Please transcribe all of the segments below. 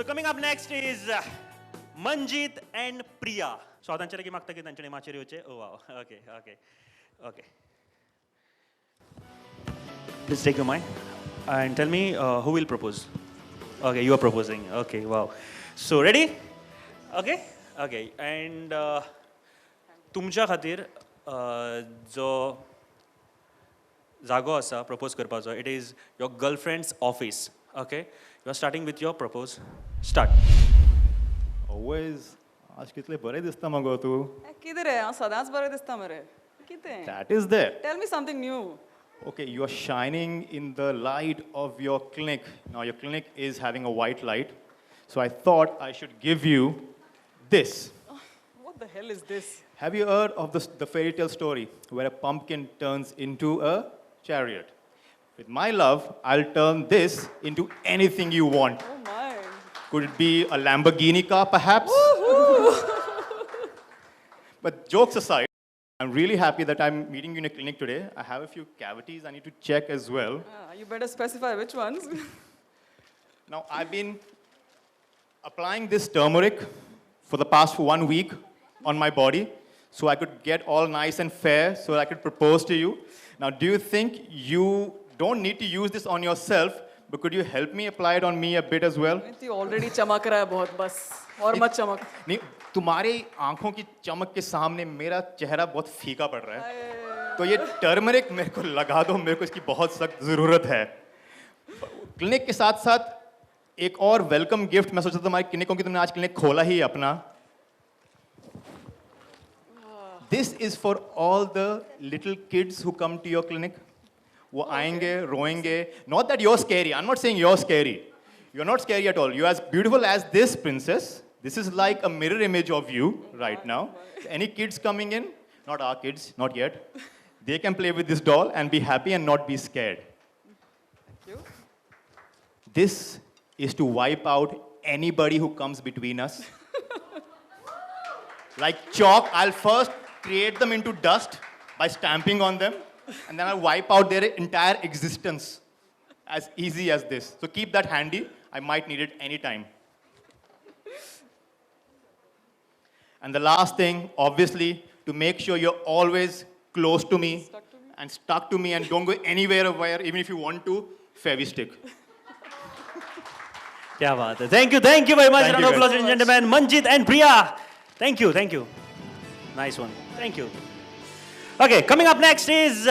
So coming up next is Manjeet and Priya. So adanchare ki magta ki danchane macheri hoche. Oh wow. Okay. Please take your mind and tell me who will propose. Okay, you are proposing. Okay, wow. So ready? Okay. And तुमच्या खातीर जो जागो आसा propose करपाचो, it is your girlfriend's office. Okay, you are starting with your propose. Start. Always आज कितले बरे दिसता मगो तू. कितें रे हांव सदांच बरें दिसता मरे. कितें? That is there. Tell me something new. Okay, you are shining in the light of your clinic. Now your clinic is having a white light. So I thought I should give you this. What the hell is this? Have you heard of the fairy tale story where a pumpkin turns into a chariot? With my love, I'll turn this into anything you want. Oh my. Could it be a Lamborghini car, perhaps? But jokes aside, I'm really happy that I'm meeting you in a clinic today. I have a few cavities I need to check as well. You better specify which ones. Now, I've been applying this turmeric for the past 1 week on my body so I could get all nice and fair so I could propose to you. Now, do you think you don't need to use this on yourself, but could you help me apply it on me a bit as well? तू already चमक रहा है बहुत बस और मत चमक. नहीं, तुम्हारी आंखों की चमक के सामने मेरा चेहरा बहुत फीका पड़ रहा है. तो ये टर्मरिक मेरे को लगा दो, मेरे को इसकी बहुत सख्त ज़रूरत है. क्लिनिक के साथ साथ एक और वेलकम गिफ्ट मैं सोचा था तुम्हारी क्लिनिक की तुमने आज क्लिनिक खोला ही अपना. This is for all the little kids who come to your clinic. वो आएंगे, रोएंगे. Not that you're scary. I'm not saying you're scary. You're not scary at all. You're as beautiful as this princess. This is like a mirror image of you right now. Any kids coming in, not our kids, not yet, they can play with this doll and be happy and not be scared. Thank you. This is to wipe out anybody who comes between us. Like chalk, I'll first create them into dust by stamping on them, and then I'll wipe out their entire existence. As easy as this. So keep that handy. I might need it anytime. And the last thing, obviously, to make sure you're always close to me, and stuck to me and don't go anywhere, even if you want to, Fevistick. क्या बात है. Thank you very much. Thank Round you of applause, guys. ladies and gentlemen. Manjeet and Priya. Thank you. Nice one. Thank you. Okay, coming up next is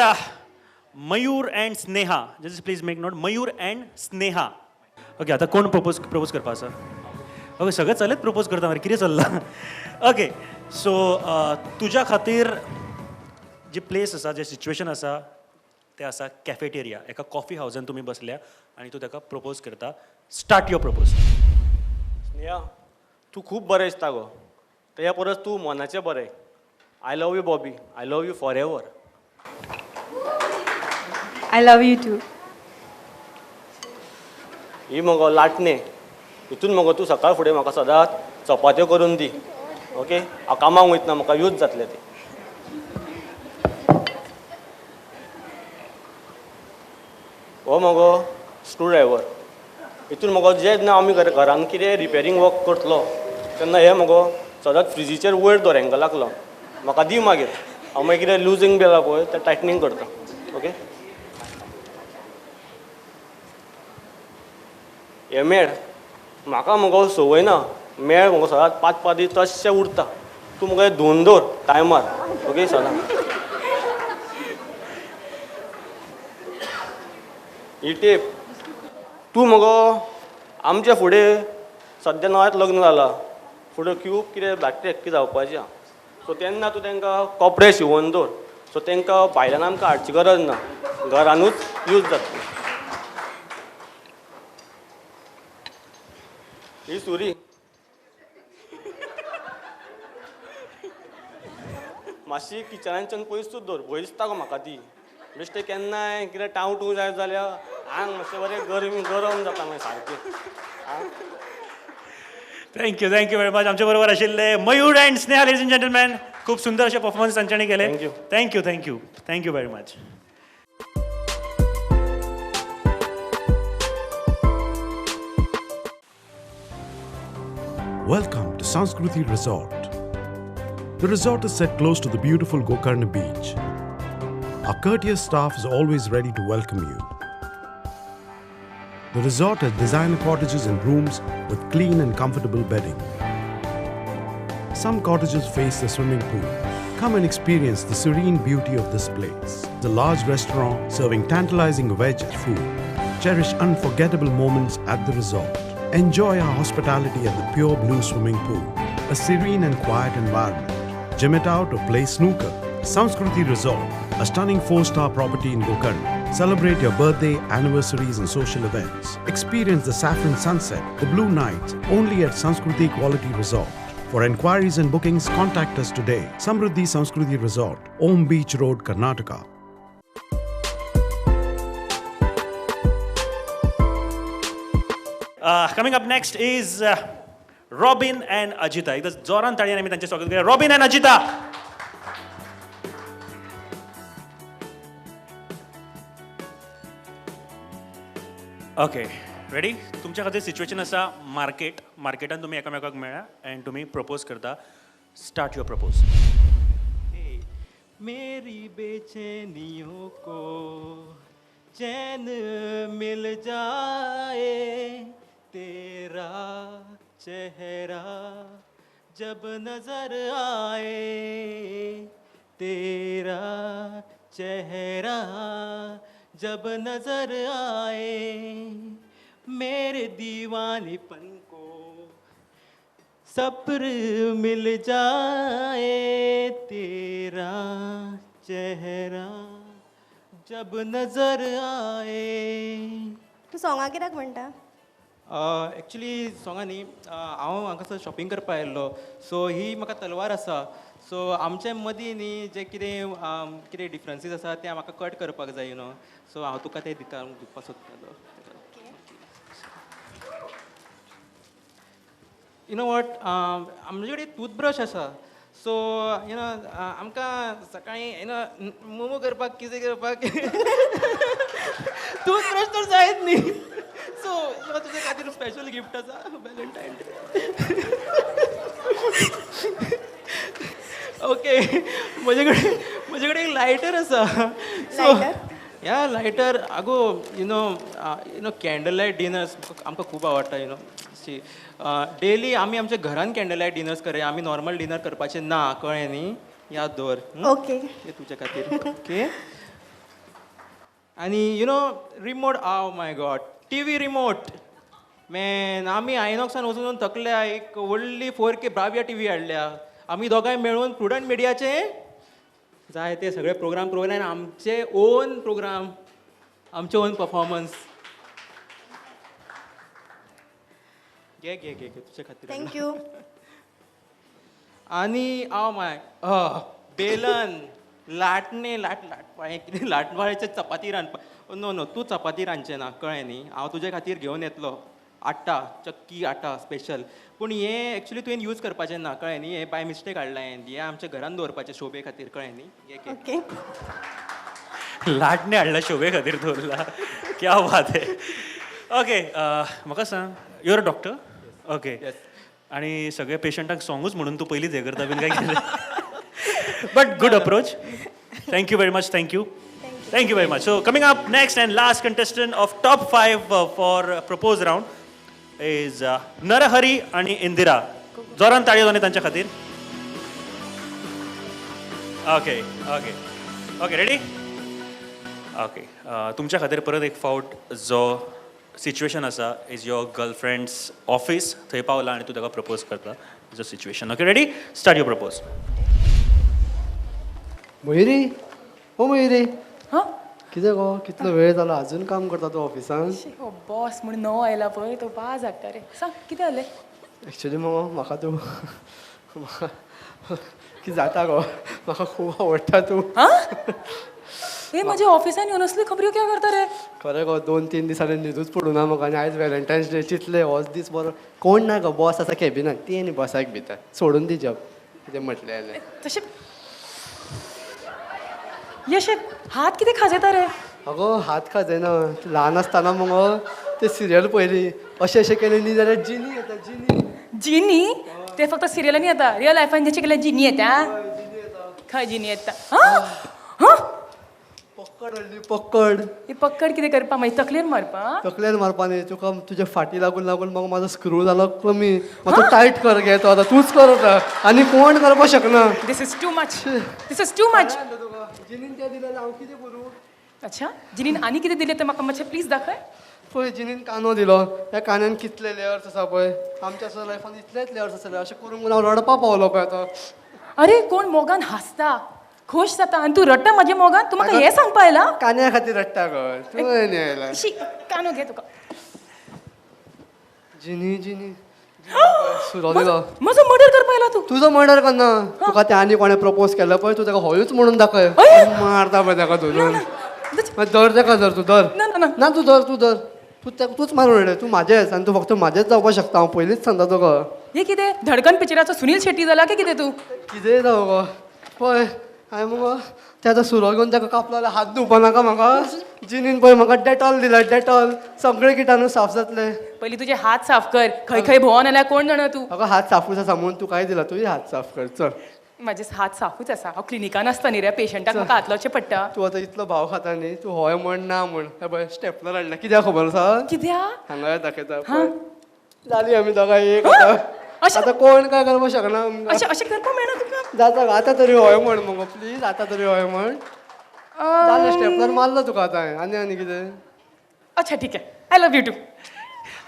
Mayur and Sneha. Just please make note. Mayur and Sneha. Okay, आता कोण propose करपा आसा? Okay, सगळें चलेत propose करता मरे कितें चल्लां? Okay, so तुज्या खातीर जी प्लेस आसा, जे सिच्युएशन आसा, तें आसा कॅफेटेरिया. एका कॉफी हावजान तुमी बसल्या आनी तूं ताका प्रपोज करता. Start your propose. स्नेहा, तू खूब बरें दिसता गो. तेच्या परस तू मनाचें बरें. I love you, Bobby. I love you forever. I love you too. ही मगो लाटणे. हितून मगो तू सकाळ फुडें म्हाका सदांच चपात्यो करून दी. ओके? हांव कामाक वयतना म्हाका यूज जातलें तें. हो मगो स्क्रू ड्रायव्हर. हितून मगो जेन्ना आमी घरान कितें रिपेरींग वर्क करतलो तेन्ना हे मगो सदांच फ्रिजीचेर वयर दवरेंक लागलो. म्हाका दी मागीर. हांव मागीर कितें लुजींग बी आसा पळय तें टायटनींग करता. ओके? हे मेळ म्हाका मगो संवय ना. मेळ मगो सदांच 5-5 दीस तशें उरता. तूं मगो धुवन दवर टायमार. ओके सदां. ही टेप तूं मगो आमच्या फुडें सद्या नव्यात लग्न जालां. फुडें खूब कितें धाकटें एक्की जावपाचें आहा. सो तेन्ना तूं तांकां कपडे शिंवोन दवर. सो तांकां भायल्यान आमकां हाडची गरज ना. घरानूच यूज जातली. ही सुरी मातशी किचनाच्यान पयसूच दवर. भंय दिसता गो म्हाका ती. बेश्टें केन्नाय कितें टावटू जाय जाल्यार आंग मातशें बरें गरम जाता मागीर सारकें. Thank you very much. आमच्या बरोबर आशिल्ले Mayur and Sneha, ladies and gentleman. खूप सुंदर असे परफॉर्मन्स तांच्यांनी केले. Thank you very much. Welcome to Sanskruti Resort. The resort is set close to the beautiful Gokarna beach. Our courteous staff is always ready to welcome you. The resort has designer cottages and rooms with clean and comfortable bedding. Some cottages face the swimming pool. Come and experience the serene beauty of this place. The large restaurant serving tantalizing veg food. Cherish unforgettable moments at the resort. Enjoy our hospitality at the pure blue swimming pool. A serene and quiet environment. Gym it out or play snooker. Sanskruti Resort, a stunning 4-star property in Gokarna. Celebrate your birthday, anniversaries and social events. Experience the saffron sunset, the blue nights, only at Sanskruti Quality Resort. For enquiries and bookings, contact us today. Samruddhi Sanskruti Resort, Om Beach Road, Karnataka. Coming up next is Robin and Ajita. एकदा जोरान ताळी आम्ही त्यांचे स्वागत करूया. Robin and Ajita. Okay ready तुमच्या खातीर situation आसा मार्केटान तुम्ही एकामेकाक मेळ्ळा एंड तुम्ही प्रपोज करता स्टार्ट युअर प्रपोज मेरी बेचैनियों को चैन मिल जाए तेरा चेहरा जब नजर आए तेरा चेहरा जब नजर आए मेरे दीवानेपन को सब्र मिल जाए तेरा चेहरा जब नजर आए तूं सॉंगा कित्याक म्हणटा एक्चुली सोंगा न्ही हांव हांगासर शॉपिंग करपा आयल्लो सो ही म्हाका तलवार आसा सो आमचे मदीं न्ही जे कितें कितें डिफरन्सीस आसा ते म्हाका कट करपाक जाय यू नो सो हांव तुका ते दिवपाक सोदतालो यू नो वॉट आमचे कडेन टूथब्रश आसा सो यू नो आमकां सकाळीं यू नो मोमो करपाक कितें करपाक टूथब्रश तर जायत न्ही सो तुजे खातीर स्पेशल गिफ्ट आसा वॅलेंटायन ओके म्हजे कडेन एक लायटर आसा सो या लायटर आगो you know candle light dinners आमकां खूब आवडटा यू नो डेली आमी आमच्या घरान कॅन्डल लायट डिनर्स करया आमी नॉर्मल डिनर करपाचें ना कळ्ळें न्ही याद दवर ओके हे तुजे खातीर ओके आनी you know remote my God TV remote man आमी आयनॉक्सान वचून थकल्या एक व्हडली 4K ब्राविया टीव्ही हाडल्या आमी दोगांय मेळून प्रुडंट मिडियाचे जाय ते सगळे प्रोग्राम आनी आमचे ओन प्रोग्राम आमचे ओन परफॉर्मन्स घे घे घे घे तुजे खातीर थँक्यू आनी माय बेलन लाटणे लाटपाळे कितें लाटवाळेचे चपाती रांदपा नो तूं चपाती रांदचें ना कळ्ळें न्ही हांव तुजे खातीर घेवन येतलो आटा चक्की आटा स्पेशल पूण हें एक्चुली तुवें यूज करपाचें ना कळ्ळें न्ही हें बाय मिस्टेक हाडलां हें आमच्या घरान दवरपाचें शोभे खातीर कळ्ळें न्ही घे घे ओके लाटणे हाडला शोभे खातीर दवरला क्या बात आहे ओके म्हाका सांग युअर अ डॉक्टर ओके आणि सगळे पेशंटांक सॉंगूच म्हणून तूं पयलींच हें करता बीन काय केलें but good approach thank you very much thank you very much so coming up next and last contestant of top 5 for propose round is Narhari आणि इंदिरा जोरान ताळयो जाणे तांच्या खातीर okay okay okay ready okay तुमच्या खातीर परत एक फावट जो सिच्युएशन आसा इज युअर गर्लफ्रेंड्स ऑफिस थंय पावला आनी तूं ताका प्रपोज करता जो situation okay ready start your propose Mayuri हो मयुरी हां कितें गो कितलो वेळ जालो अजून काम करता तूं ऑफिसान बॉस म्हण नवो आयला पळय तो बाज हाडटा रे सांग कितें जालें एक्चुली म्हाका तूं कितें जाता गो म्हाका खूब आवडटा तूं हे म्हज्या ऑफिसान येवन असली खबऱ्यो क्या करता रे खरें गो 2-3 दिसांनी न्यूजूच पडूं ना म्हाका आनी आयज वॅलेंटायन्स डे चिंतलें होच दीस बरो कोण ना गो बॉस आसा कॅबिनान ती आनी बॉसाक भितर सोडून दी जॉब कितें म्हटलें जाल्यार तशें यशे हात कितें खाजयता रे अगो हात खाजयना ल्हान आसतना मगो ते सिरियल पयली अशें केलें न्ही जाल्यार जिनी येता जिनी जिनी ते फक्त सिरियलांनी येता रिअल लायफान तेचे केल्या जिनी येता खंय जिनी येता हा पक्कड हल्ली पक्कड ही पक्कड कितें करपा मागीर तकलेर मारपा तकलेन मारपा न्ही तुका तुज्या फाटी लागून लागून मग माझो स्क्रू जालो कमी मातसो टायट कर घे तो आतां तूच कर आतां आनी कोण करपा शकना this is too much this is too much जिनीन तें दिलें हांव कितें करूं अच्छा जिनीन आनी कितें दिलें तें म्हाका मातशें प्लीज दाखय पळय जिनीन कानो दिलो ह्या कान्यान कितले लेयर्स आसा पळय आमच्या असो लायफान इतलेच लेयर्स आसले अशें करून हांव रडपा पावलो पळय आतां अरे कोण मोगान हासता खोश जाता आनी तूं रडटा म्हाज्या मोगान तूं म्हाका हें सांगपा आयला कान्या खातीर रडटा गो तुवें न्ही आयला शी कानो घे तुका जिनी जिनी सुरो दिलो म्हजो मर्डर करपा आयला तूं तुजो मर्डर करना तुका ते आनी कोणें प्रपोज केलो पळय तूं ताका होयूच म्हणून दाखय अय! मारता पळय ताका धरून धर ताका धर तूं धर ना, ना, ना. ना तूं धर तूच मारून उडय तूं म्हाजेच आनी तूं फक्त म्हाजेच जावपाक शकता हांव पयलींच सांगता तुका हे कितें धडकन पिक्चराचो सुनील शेट्टी जाला की कितें तूं कितें जावं गो पळय हांवें मगो ते आतां सुरो घेवन ताका कापलो जाल्यार हात धुवपा नाका म्हाका जिनीन पळय म्हाका डेटॉल दिला डेटॉल सगळे किटाणू साफ जातले पयलीं तुजे हात साफ कर खंय खंय भोंवोन आल्यार कोण जाणा तूं म्हाका हात साफूच आसा म्हणून तूं काय दिला तुझे हात साफ कर चल म्हाजे हात साफूच आसा हांव क्लिनिकान आसता न्ही रे पेशंटाक म्हाका हात लावचें पडटा तूं आतां इतलो भाव खाता न्ही तूं हय म्हण ना म्हण हे पळय स्टेपलर हाडला कित्याक खबर आसा कित्याक हांगा दाखयता पळय जाली आमी दोगां एक आतां कोण काय करपाक शकना आमकां अशें अशें करपाक मेळना तुका जाता आतां तरी हय म्हण मगो प्लीज आतां तरी हय म्हण जालें स्टेपलर मारलो तुका आतां आनी कितें अच्छा ठीक आहे आय लव्ह यू टू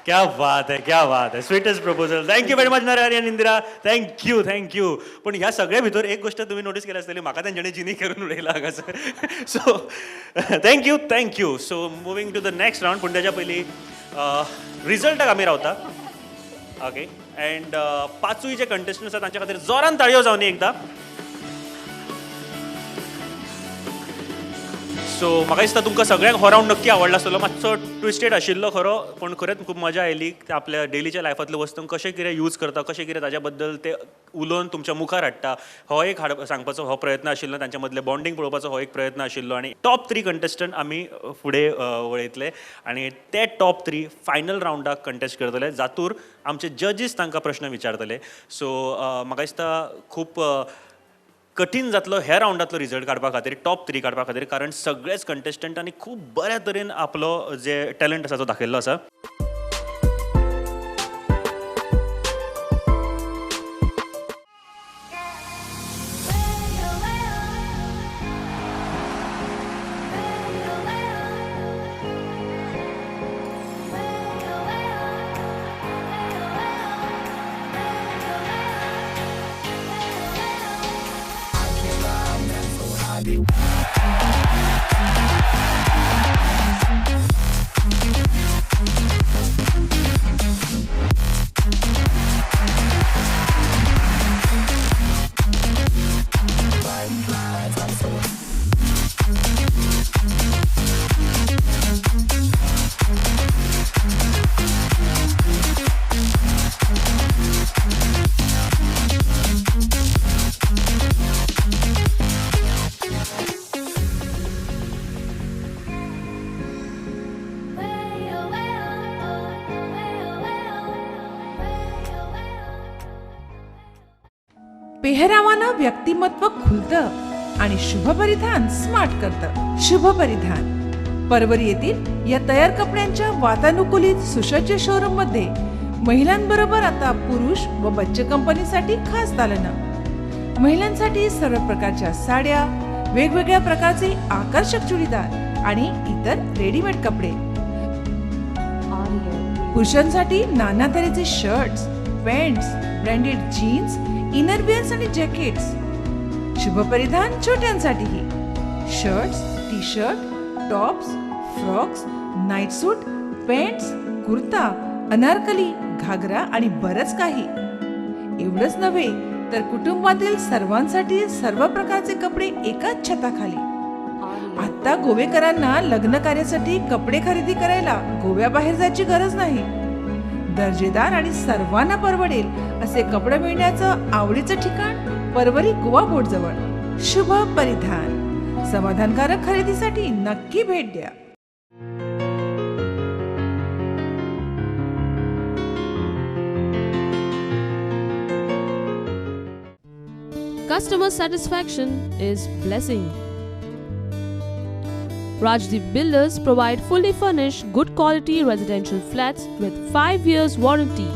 क्या बात है sweetest proposal thank you very much Narhari आणि इंदिरा थँक्यू पण ह्या सगळ्या भितर एक गोष्ट तुम्ही नोटीस केली असतली म्हाका तेंच्यानी जिनी करून उडयला हांगासर so thank you so moving to the next round पूण तेच्या पयलीं रिजल्टाक आमी रावता ओके अँड पांचूय जे कंटेस्टंट आसा तांच्या खातीर जोरान ताळयो जावनी एकदा सो म्हाका दिसता तुमकां सगळ्यांक हो राउंड नक्की आवडला आसतलो मातसो ट्विस्टेड आशिल्लो खरो पूण खरेंच खूब मजा आयली आपल्या डेलीच्या लायफांतल्या वस्तूंक कशें कितें यूज करता कशें कितें ताच्या बद्दल ते उलोवन तुमच्या मुखार हाडटा हो एक सांगपाचो हो प्रयत्न आशिल्लो तांच्या मदले बॉन्डिंग पळोवपाचो हो एक प्रयत्न आशिल्लो आनी टॉप 3 कंटेस्टंट आमी फुडें वळयतले आनी ते टॉप 3 फायनल राउंडाक कंटेस्ट करतले जातूर आमचे जजीस तांकां प्रश्न विचारतले सो म्हाका दिसता खूब कठीण जातलो ह्या राउंडातलो रिजल्ट काडपा खातीर टॉप 3 काडपा खातीर कारण सगळेच कंटेस्टंटांनी खूब बऱ्या तरेन आपलो जे टॅलंट आसा तो दाखयल्लो आसा पेहरावानं व्यक्तिमत्व खुलतं आणि शुभ परिधान स्मार्ट करतं. शुभ परिधान परवरी येथील या तयार कपड्यांच्या वातानुकूलित सुसज्ज शोरूम मध्ये महिलांबरोबर आता पुरुष व बच्चे कंपनीसाठी खास दालनं. महिलांसाठी सर्व प्रकारच्या साड्या, वेगवेगळ्या प्रकारचे आकर्षक चुडीदार आणि इतर रेडीमेड कपडे. पुरुषांसाठी नाना तऱ्हेचे shirts, pants, branded jeans, innerwears आणि जॅकेट्स. शुभ परिधान छोट्यांसाठीही shirts, T shirt, tops, frocks, night suit, pants, kurta, anarkali, ghagra आणि बरंच काही. एवढंच नव्हे तर कुटुंबातील सर्वांसाठी सर्व प्रकारचे कपडे एकाच छताखाली. आता गोवेकरांना लग्न कार्यासाठी कपडे खरेदी करायला गोव्याबाहेर जायची गरज नाही. दर्जेदार आणि सर्वांना परवडेल असे कपडे मिळण्याचं आवडीचं ठिकाण परवरी गोवा बोट जवळ. शुभ परिधान समाधानकारक खरेदीसाठी नक्की भेट द्या. customer satisfaction is blessing. Rajdeep Builders provide fully furnished, good quality residential flats with 5 years warranty.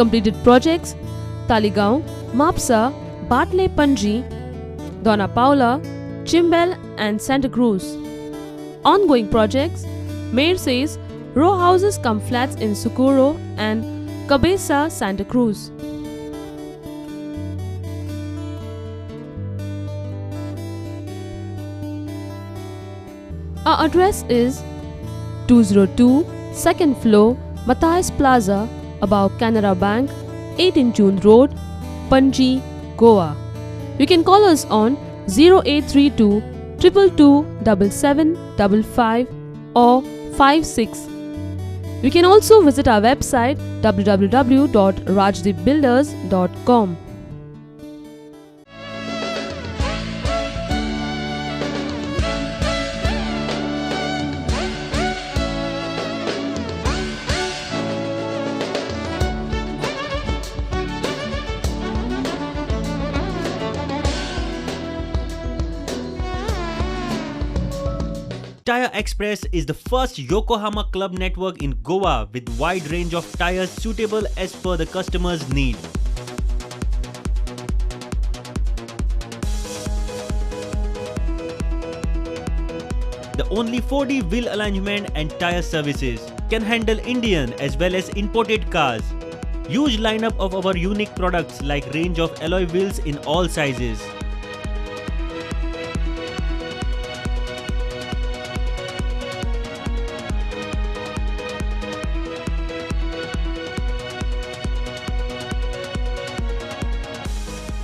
Completed projects: Taligaon, Mapsa, Bartley Panji, Dona Paula, Chimbel and Santa Cruz. Ongoing projects: Mercedes, row houses cum flats in Socorro and Cabeza, Santa Cruz. Our address is 202 2nd floor, Matthias Plaza, above Canara Bank, 18 June Road, Panji, Goa. You can call us on 0832 222 7755 or 56. You can also visit our website www.rajdeepbuilders.com. Tire Express is the first Yokohama club network in Goa with wide range of tires suitable as per the customer's need. The only 4D wheel alignment and tire services can handle Indian as well as imported cars. Huge lineup of our unique products like range of alloy wheels in all sizes.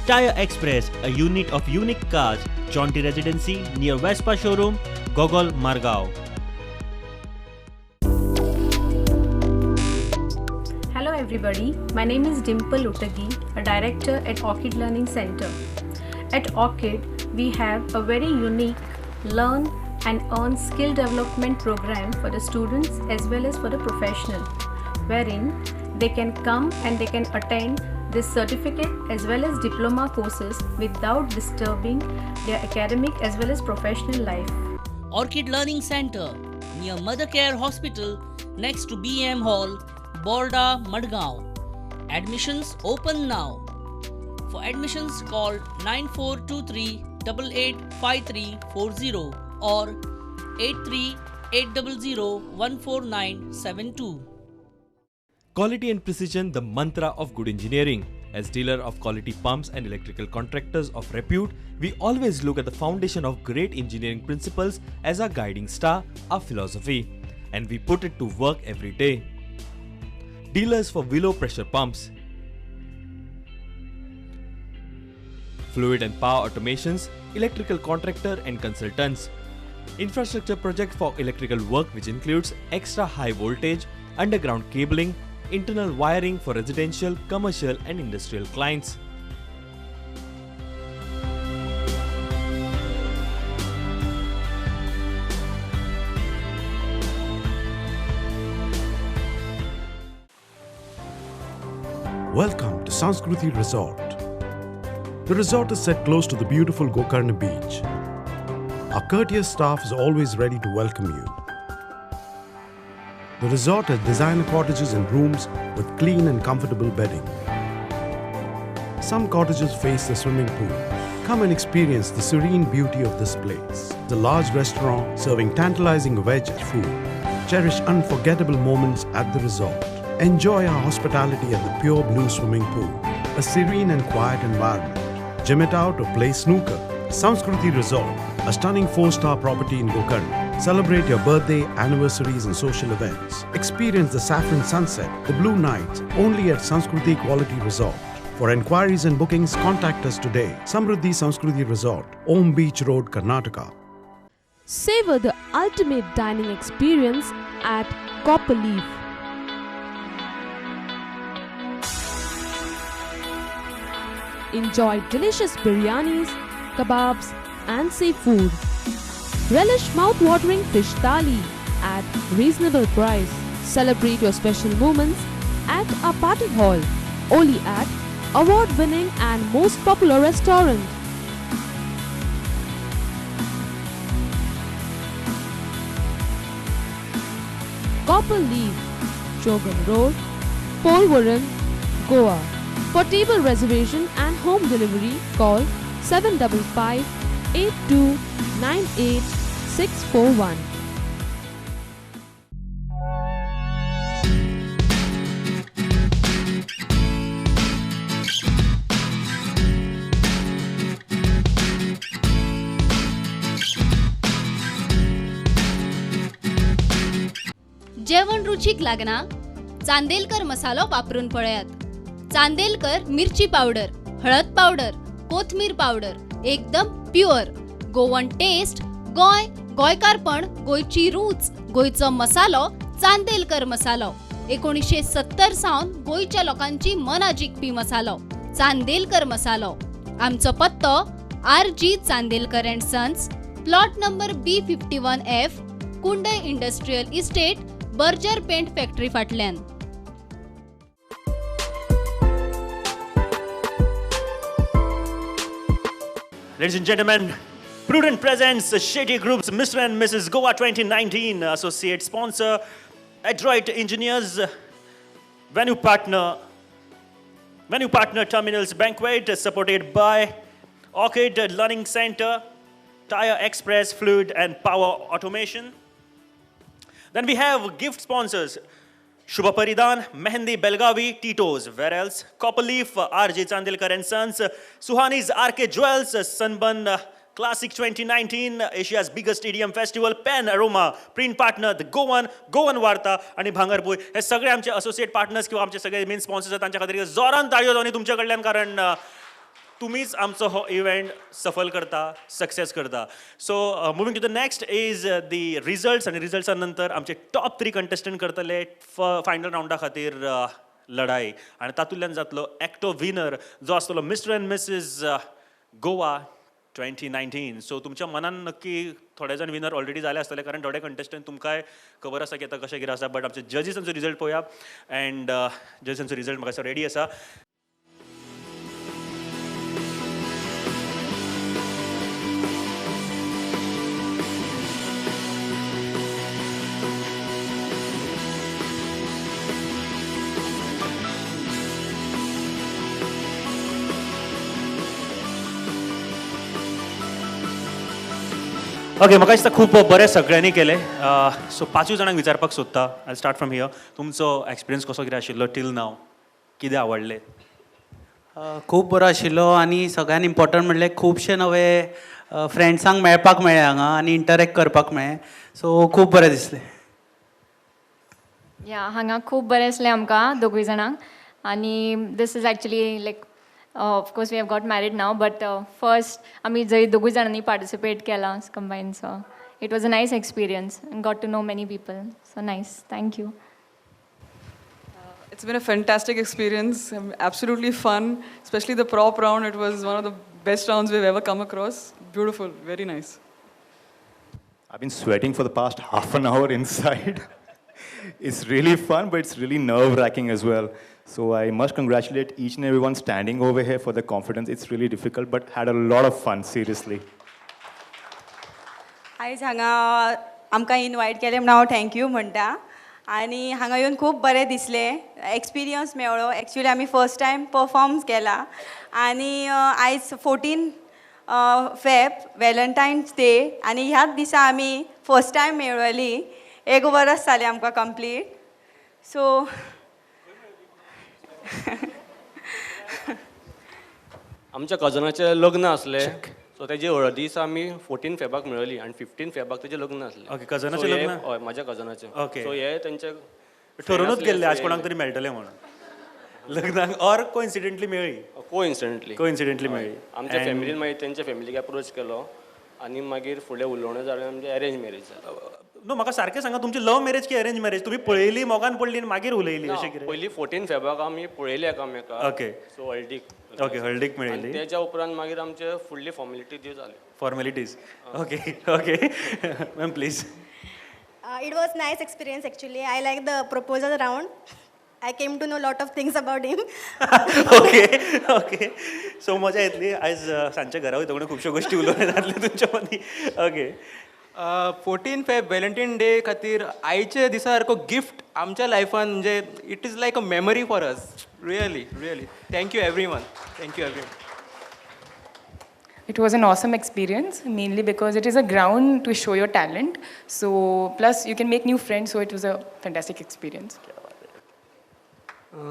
Tire Express, a unit of unique cars, Jaunty Residency near Vespa Showroom, Gogol, Margao. Hello everybody, my name is Dimple Utagi, a director at Orchid Learning Center. At Orchid, we have a very unique learn and earn skill development program for the students as well as for the professional, wherein they can come and they can attend this certificate as well as diploma courses without disturbing their academic as well as professional life. Orchid Learning Center near Mother Care Hospital next to BM Hall, Borda, Madgaon. Admissions open now. For admissions call 9423 885340 or 8380014972. Quality and precision, the mantra of good engineering. As dealer of quality pumps and electrical contractors of repute, we always look at the foundation of great engineering principles as our guiding star, our philosophy, and we put it to work every day. Dealers for Willow pressure pumps, fluid and power automations, electrical contractor and consultants, infrastructure project for electrical work which includes extra high voltage, underground cabling, internal wiring for residential, commercial and industrial clients. Welcome to Sanskruti Resort. The resort is set close to the beautiful Gokarna beach. Our courteous staff is always ready to welcome you. The resort has designer cottages and rooms with clean and comfortable bedding. Some cottages face the swimming pool. Come and experience the serene beauty of this place. The large restaurant serving tantalizing veg food. Cherish unforgettable moments at the resort. Enjoy our hospitality at the pure blue swimming pool. A serene and quiet environment. Gym it out or play snooker. Sanskruti Resort, a stunning 4-star property in Gokarna. Celebrate your birthday, anniversaries and social events. Experience the saffron sunset, the blue nights, only at Sanskruti Quality Resort. For enquiries and bookings, contact us today. Samruddhi Sanskruti Resort, Om Beach Road, Karnataka. Savor the ultimate dining experience at Copper Leaf. Enjoy delicious biryanis, kebabs, and seafood. Relish mouth-watering fish thali at reasonable price. Celebrate your special moments at our party hall, only at award-winning and most popular restaurant. Copper Leaf, Jogan Road, Polvaram, Goa. For table reservation and home delivery, call 755 8298 641. जेवण रुचीक लागना? चांदेलकर मसालो वापरून पळयात. चांदेलकर मिरची powder, हळद powder, कोथमीर powder एकदम प्युअर. गोवन टेस्ट, गोय, गोयकारपण, गोयची रूच, गोयचो मसालो, चांदेलकर मसालो. 1970 सावन गोयच्या लोकांची मना जिखपी मसालो, चांदेलकर मसालो. आमचो पत्तो RG Chandelkar and sons, plot number B51F, Kundai industrial estate, Berger paint factory फाटल्यान. Ladies and gentlemen, Prudent presents Shetty Group's Mr. and Mrs. Goa 2019 associate sponsor, Adroit Engineers, venue partner Terminals Banquet, supported by Orchid Learning Center, Tire Express, Fluid and Power Automation. Then we have gift sponsors, Shubha Paridan, Mehendi Belgavi, Tito's, where else? Copper Leaf, RJ Chandelkar and Sons, Suhani's RK Jewels, Sunburn Classic 2019, Asia's biggest EDM festival, Pen Aroma, print partner, the Goan Varta, आणि भांगरभूय. हे सगळे आमचे associate partners किंवा आमचे सगळे main sponsors आहेत. त्यांच्या खातीर जोरान ताळयो दोन्ही तुमच्या कडल्यान, कारण तुम्हीच आमचो हो इव्हेंट सफल करता, सक्सेस करता. So moving to the next is the results, आणि रिजल्ट्सा नंतर आमचे टॉप 3 कंटेस्टंट करतले फायनल राउंडा खातीर लढाई, आणि तातूंतल्यान जातलो एकटो विनर जो आसतलो Mister and Mrs Goa 2019. So तुमच्या मनान नक्की थोडे जाण विनर ऑलरेडी जाले आसतले, कारण थोडे कंटेस्टंट तुमकांय खबर आसा की आतां कशें कितें आसा. बट आमचे जजीसांचो रिजल्ट पळोवया, अँड जजीसांचो रिजल्ट म्हाका रेडी आसा. ओके, म्हाका दिसता खूब बरें सगळ्यांनी केले. सो 5 जाणांक विचारपाक सोदता. I start from here. तुमचो एक्सपिरियन्स कसो कितें आशिल्लो टील नाव? कितें आवडलें? खूब बरो आशिल्लो, आनी सगळ्यान इम्पॉर्टंट म्हणल्यार खुबशे नवे फ्रेंड्सांक मेळपाक मेळ्ळे हांगा आनी इंटरेक्ट करपाक मेळ्ळें. सो खूब बरें दिसलें. या हांगा खूब बरें दिसलें आमकां दोगूय जाणांक. आनी this is actually like of course we have got married now, but first आमी जंय दोगूय जाणांनी पार्टिसिपेट केलां combined. So it was a nice experience and got to know many people. So nice. Thank you. It's been a fantastic experience, absolutely fun, especially the prop round. It was one of the best rounds we've ever come across. Beautiful, very nice. I've been sweating for the past half an hour inside. It's really fun, but it's really nerve-wracking as well. So I must congratulate each and everyone standing over here for the confidence. It's really difficult, but had a lot of fun, seriously. आयज हांगा आमकां invite केलें म्हण हांव thank you म्हणटा. आनी हांगा येवन खूब बरें दिसलें, एक्सपिरियन्स मेळ्ळो. एक्चुली आमी फर्स्ट टायम परफॉर्म केला. आनी आयज 14 फेब वेलंटायन्स डे, आनी ह्याच दिसा आमी फर्स्ट टायम मेळ्ळी. 1 वर्स जालें आमकां कंप्लीट. सो आमच्या कजनाचें लग्न आसलें, सो तेजे हळदी दिसा आमी 14 फेबाक मेळ्ळी, आनी 15 फेबाक तेजें लग्न आसलें. ओके, कजनाचें लग्न? हय, म्हाज्या कजनाचें. ओके. सो हे तेंचे ठरोनूच गेल्ले आज कोणाक तरी मेळटलें म्हणून. लग्नाक ऑर कोइन्सिडेंटली मेळ्ळी कोइन्सिडेंटली मेळ्ळी आमच्या फॅमिलीन मागीर तेंच्या फॅमिलीक अप्रोच केलो आनी मागीर फुडें उलोवणें जालें आमचें अरेंज मॅरेज जालें. नो म्हाका सारकें सांगा तुमची लव मॅरेज की अरेंज मॅरेज तुमी पळयली मोगान पडली आनी मागीर उलयली अशें कितें? पयलीं 14 फेब्रुवाक आमी पळयली एकामेकाक. ओके. सो हळदीक ओके हळदीक मेळयली. तेच्या उपरांत मागीर आमचे फुडली फॉर्मेलिटी दी जाली. Formalities okay okay ma'am please. It was nice experience actually. I like the proposal round. I came to know lot of things about him. Okay okay so मजा येतली आयज सांजच्या घरा वयता म्हणून खुबश्यो गोश्टी उलोवण्यो जातल्यो तुमच्या मदीं. ओके 14 फेब व्हॅलेंटायन डे खातीर आयच्या दिसा सारको गिफ्ट आमच्या लायफान म्हणजे it is like a memory for us. Really thank you every one. It was an awesome experience, mainly because it is a ground to show your talent. So, plus you can make new friends, so it was a fantastic experience.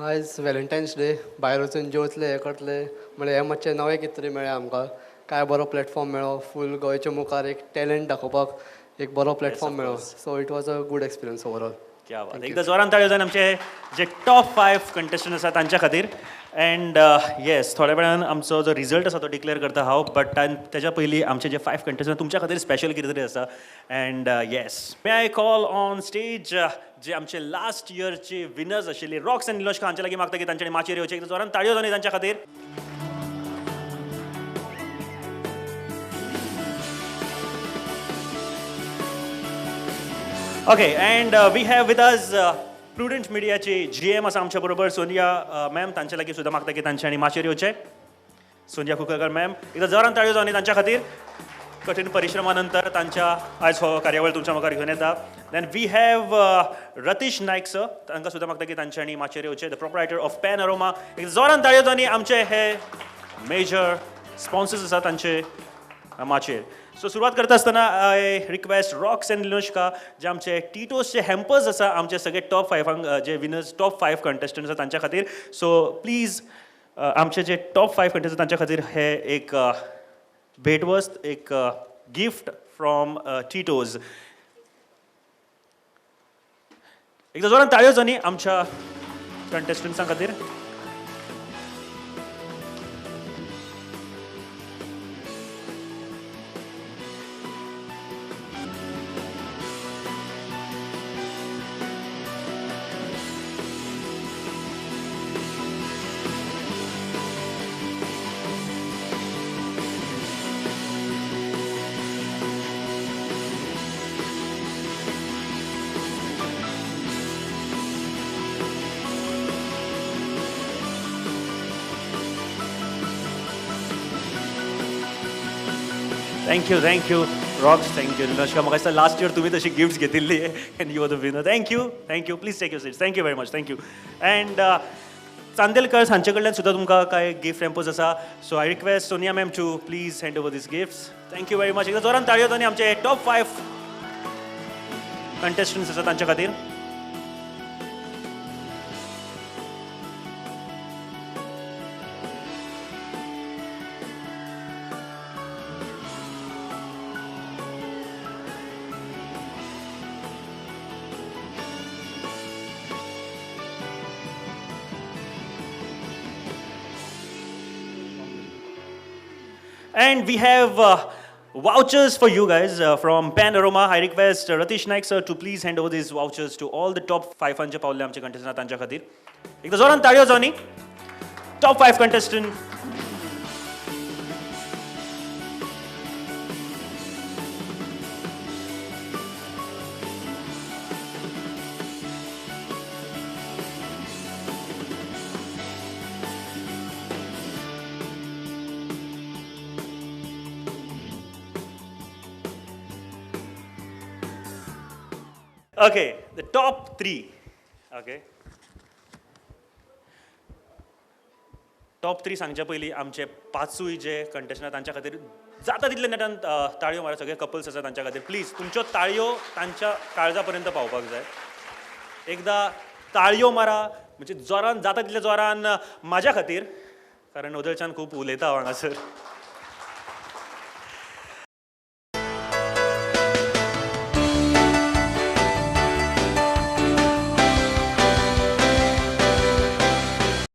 आयज व्हॅलेंटायन्स day भायर वचून जेवतले हें करतले म्हणल्यार हें मातशें नवें कितें तरी मेळ्ळें आमकां. काय बरो प्लॅटफॉर्म मेळ्ळो. फूल गोंयच्या मुखार एक टॅलंट दाखोवपाक एक बरो प्लॅटफॉर्म मेळ्ळो. सो it was a good experience overall. क्या बात. एकदा जोरान ताळयो जावन आमचे जे टॉप 5 कंटेस्टंट आसा तांच्या खातीर. अँड येस थोड्या वेळान आमचो जो रिजल्ट आसा तो डिक्लेअर करता हांव बट तेच्या पयलीं आमचे जे 5 कंटेस्टंट तुमच्या खातीर स्पेशल कितें तरी आसा. And yes may I call on stage जे आमचे लास्ट इयरचे विनर्स आशिल्ले रॉक्स एंड निलोश्का हांचे लागीं मागता की तांच्यांनी माचयेर येवचें. एकदा जोरान ताळयो जावन तांच्या खातीर. Okay and we have with us prudent मिडियाचे GM आसा आमच्या बरोबर सोनिया मॅम. तांच्या लागीं सुद्दां मागता की तांच्यांनी माचयेर येवचें. सोनिया कुकळकर मॅम एकदा जोरान ताळयो जावन तांच्या खातीर. कठीण परिश्रमा नंतर तांच्या आयज हो कार्यावळ तुमच्या मुखार घेवन येता. Then we have Ratish Naik sir. तांकां सुद्दां मागता की तांच्यांनी माचयेर येवचें. The proprietor of Panorama. एक जोरान ताळयो जावन आमचे हे मेजर स्पॉन्सर्स आसा तांचे माचयेर. सो सुरवात करता आसतना आय रिक्वेस्ट रॉक्स एंड निलोश्का जे आमचे टिटोसचे हॅम्पर्स आसा आमचे सगळे टॉप 5 जे विनर्स टॉप 5 कंटेस्टंट आसा तांच्या खातीर. सो प्लीज आमचे जे टॉप 5 कंटेस्टंट तांच्या खातीर हे एक भेटवस्त एक गिफ्ट फ्रॉम टिटोज. एकदा जोरान ताळयो जावनी आमच्या कंटेस्टंट्सां खातीर. Thank you Rocks. थँक्यू निलोश्का. म्हाका दिसता लास्ट इयर तुमी तशी गिफ्ट्स घेतिल्ली and you are the winner. Thank you please take your seats. Thank you very much. Thank you. And Chandelkar हांचे कडल्यान सुद्दां तुमकां कांय गिफ्ट हॅम्पर्स आसा. So I request Sonia ma'am to please hand over these gifts. Thank you very much. एकदा जोरान ताळयो जावनी आमचे टॉप 5 कंटेस्टंट्स आसा तांच्या खातीर. And we have vouchers for you guys from Panorama. I request Ratish Naik sir to please hand over these vouchers to all the top 500 Pawle आमचे contestant तांच्या खातीर. एकदा जोरान ताळयो जावनी top 5 contestant. Okay, the top 3. Okay. Top 3 सांगच्या पयलीं आमचे 5 जे कंटेस्टंट तांच्या खातीर जाता तितले नेटान ताळयो मारा. सगळे कपल्स आसा तांच्या खातीर प्लीज तुमच्यो ताळयो तांच्या काळजा पर्यंत पावपाक जाय. एकदा ताळयो मारा म्हणजे जोरान जाता तितले जोरान म्हाज्या खातीर कारण ओदळच्यान खूब उलयता हांगासर.